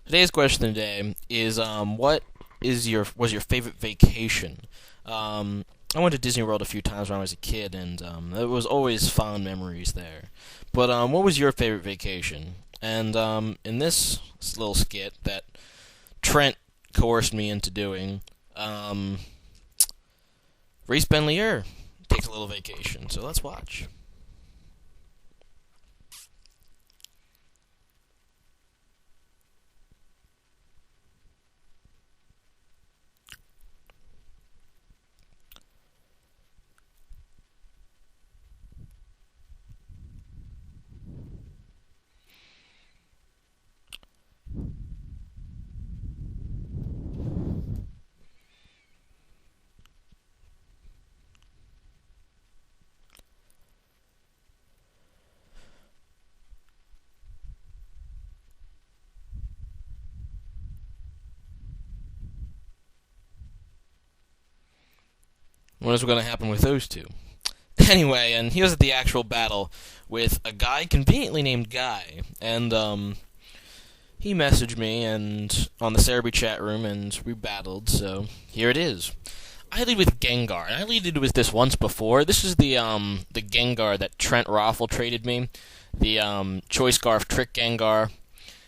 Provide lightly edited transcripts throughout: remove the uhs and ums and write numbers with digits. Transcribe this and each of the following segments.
Today's question today is what is your favorite vacation? I went to Disney World a few times when I was a kid, and there was always fond memories there. But what was your favorite vacation? And in this little skit that Trent coerced me into doing, Reese Benlier takes a little vacation. So let's watch. What is going to happen with those two? Anyway, and he was at the actual battle with a guy conveniently named Guy, and he messaged me and on the Cerebi chat room, and we battled. So here it is. I lead with Gengar, and I leaded with this once before. This is the Gengar that Trent Roffle traded me, the Choice Scarf Trick Gengar,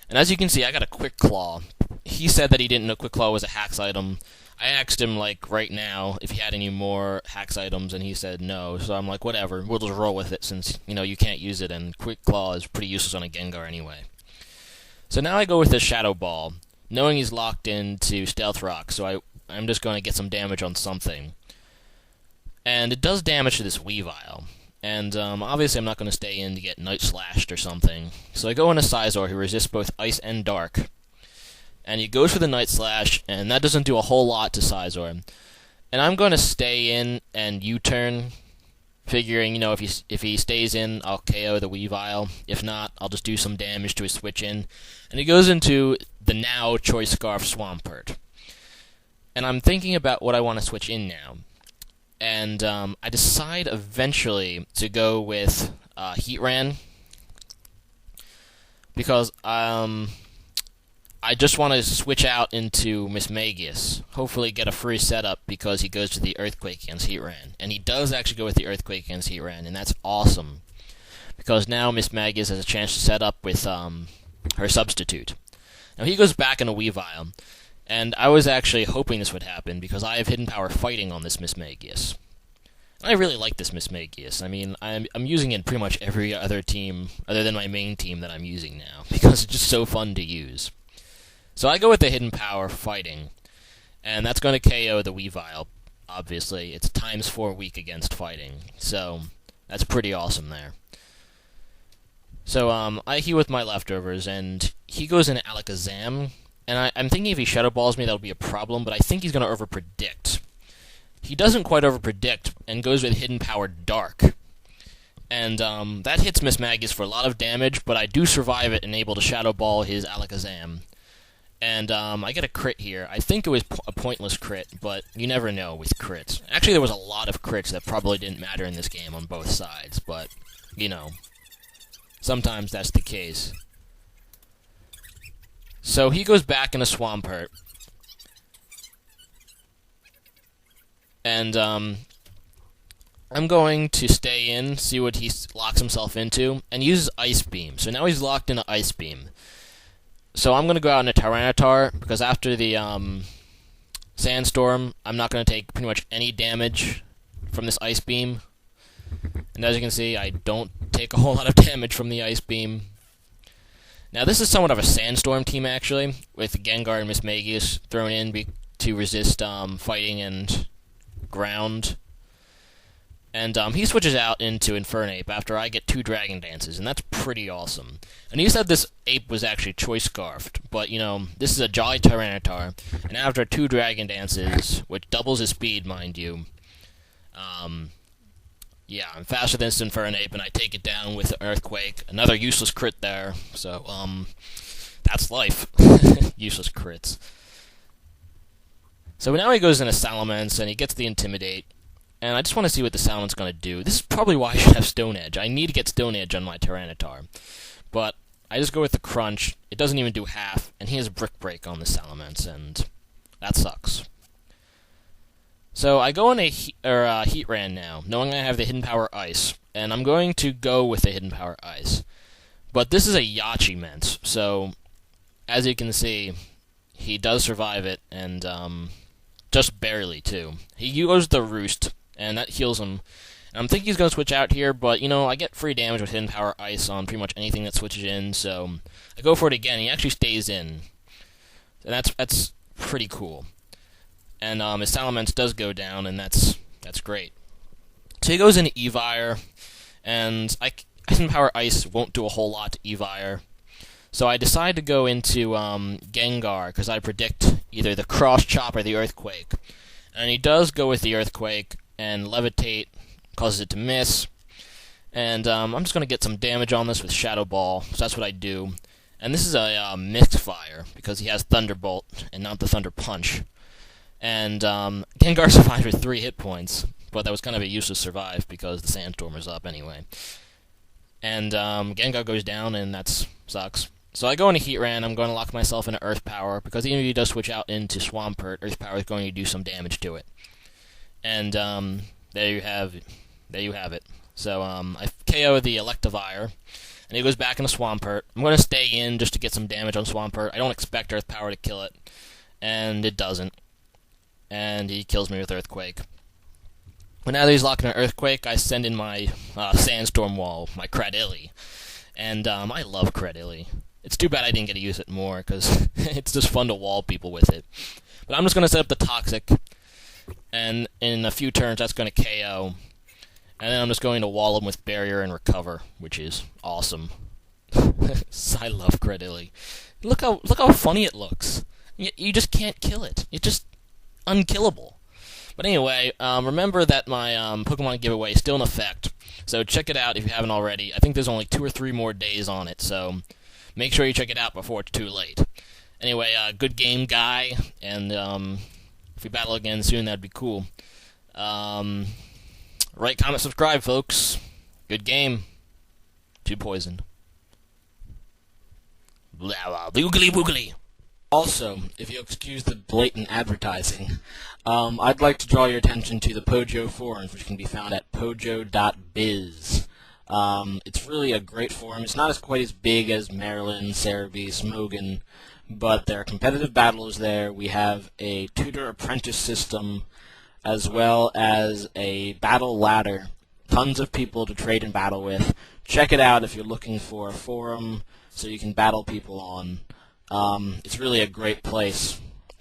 and as you can see, I got a Quick Claw. He said that he didn't know Quick Claw was a hacks item. I asked him, like, right now if he had any more hacks items, and he said no. So I'm like, whatever, we'll just roll with it since, you can't use it, and Quick Claw is pretty useless on a Gengar anyway. So now I go with the Shadow Ball, knowing he's locked into Stealth Rock, so I'm just going to get some damage on something. And it does damage to this Weavile. And obviously I'm not going to stay in to get Night Slashed or something. So I go into Sizor, who resists both Ice and Dark. And he goes for the Night Slash, and that doesn't do a whole lot to Sizor. And I'm going to stay in and U-turn, figuring, if he stays in, I'll KO the Weavile. If not, I'll just do some damage to his switch in. And he goes into the now Choice Scarf Swampert. And I'm thinking about what I want to switch in now. And I decide eventually to go with Heatran, because I just want to switch out into Mismagius. Hopefully get a free setup because he goes to the Earthquake against Heatran. And he does actually go with the Earthquake against Heatran, and that's awesome. Because now Mismagius has a chance to set up with her substitute. Now he goes back in a Weavile, and I was actually hoping this would happen because I have Hidden Power Fighting on this Mismagius. I really like this Mismagius. I mean, I'm using it in pretty much every other team other than my main team that I'm using now because it's just so fun to use. So I go with the Hidden Power Fighting, and that's going to KO the Weavile, obviously. It's ×4 weak against Fighting, so that's pretty awesome there. So I heal with my leftovers, and he goes into Alakazam, and I'm thinking if he Shadow Balls me, that'll be a problem, but I think he's going to overpredict. He doesn't quite overpredict, and goes with Hidden Power Dark. And that hits Mismagius for a lot of damage, but I do survive it and able to Shadow Ball his Alakazam. And I get a crit here. I think it was a pointless crit, but you never know with crits. Actually, there was a lot of crits that probably didn't matter in this game on both sides, but, sometimes that's the case. So he goes back in a Swampert. And I'm going to stay in, see what he locks himself into, and uses Ice Beam. So now he's locked into Ice Beam. So I'm going to go out in a Tyranitar, because after the Sandstorm, I'm not going to take pretty much any damage from this Ice Beam. And as you can see, I don't take a whole lot of damage from the Ice Beam. Now this is somewhat of a Sandstorm team, actually, with Gengar and Mismagius thrown in to resist Fighting and Ground. And he switches out into Infernape after I get 2 Dragon Dances, and that's pretty awesome. And he said this ape was actually Choice Scarfed, but, this is a Jolly Tyranitar, and after 2 Dragon Dances, which doubles his speed, mind you, yeah, I'm faster than this Infernape, and I take it down with the Earthquake. Another useless crit there, so, that's life. Useless crits. So now he goes into Salamence, and he gets the Intimidate. And I just want to see what the Salamance's going to do. This is probably why I should have Stone Edge. I need to get Stone Edge on my Tyranitar. But I just go with the crunch. It doesn't even do half, and he has brick break on the Salamence, and that sucks. So I go on a heat ran now, knowing I have the hidden power ice, and I'm going to go with the hidden power ice. But this is a Yachi ment, so as you can see, he does survive it, and just barely too. He goes the roost, and that heals him. And I'm thinking he's going to switch out here, but I get free damage with hidden power ice on pretty much anything that switches in, so I go for it again. He actually stays in, and that's pretty cool. And his Salamence does go down, and that's great. So he goes into Evire, and hidden power ice won't do a whole lot to Evire. So I decide to go into Gengar, because I predict either the Cross Chop or the Earthquake. And he does go with the Earthquake, and Levitate causes it to miss. And I'm just going to get some damage on this with Shadow Ball, so that's what I do. And this is a Misfire, because he has Thunderbolt, and not the Thunder Punch. And Gengar survived with 3 hit points, but that was kind of a useless survive, because the Sandstorm is up anyway. And Gengar goes down, and that sucks. So I go into Heat Ran. I'm going to lock myself into Earth Power, because even if he does switch out into Swampert, Earth Power is going to do some damage to it. And there you have it. So I KO the Electivire, and he goes back into Swampert. I'm going to stay in just to get some damage on Swampert. I don't expect Earth Power to kill it, and it doesn't. And he kills me with Earthquake. But now that he's locking an Earthquake, I send in my Sandstorm Wall, my Cradilly. And I love Cradilly. It's too bad I didn't get to use it more, because it's just fun to wall people with it. But I'm just going to set up the Toxic, and in a few turns that's going to KO. And then I'm just going to wall him with Barrier and Recover, which is awesome. I love Cradilly. Look how funny it looks. You just can't kill it. It's just unkillable. But anyway, remember that my Pokemon giveaway is still in effect, so check it out if you haven't already. I think there's only 2 or 3 more days on it, so make sure you check it out before it's too late. Anyway, good game, guy, and if we battle again soon, that'd be cool. Rate, comment, subscribe, folks. Good game. 2 poison. Blah, blah, boogly, boogly. Also, if you'll excuse the blatant advertising, I'd like to draw your attention to the Pojo forums, which can be found at pojo.biz. It's really a great forum. It's not quite as big as Maryland, Cerebi, Smogan, but there are competitive battles there. We have a tutor-apprentice system, as well as a battle ladder. Tons of people to trade and battle with. Check it out if you're looking for a forum so you can battle people on. It's really a great place.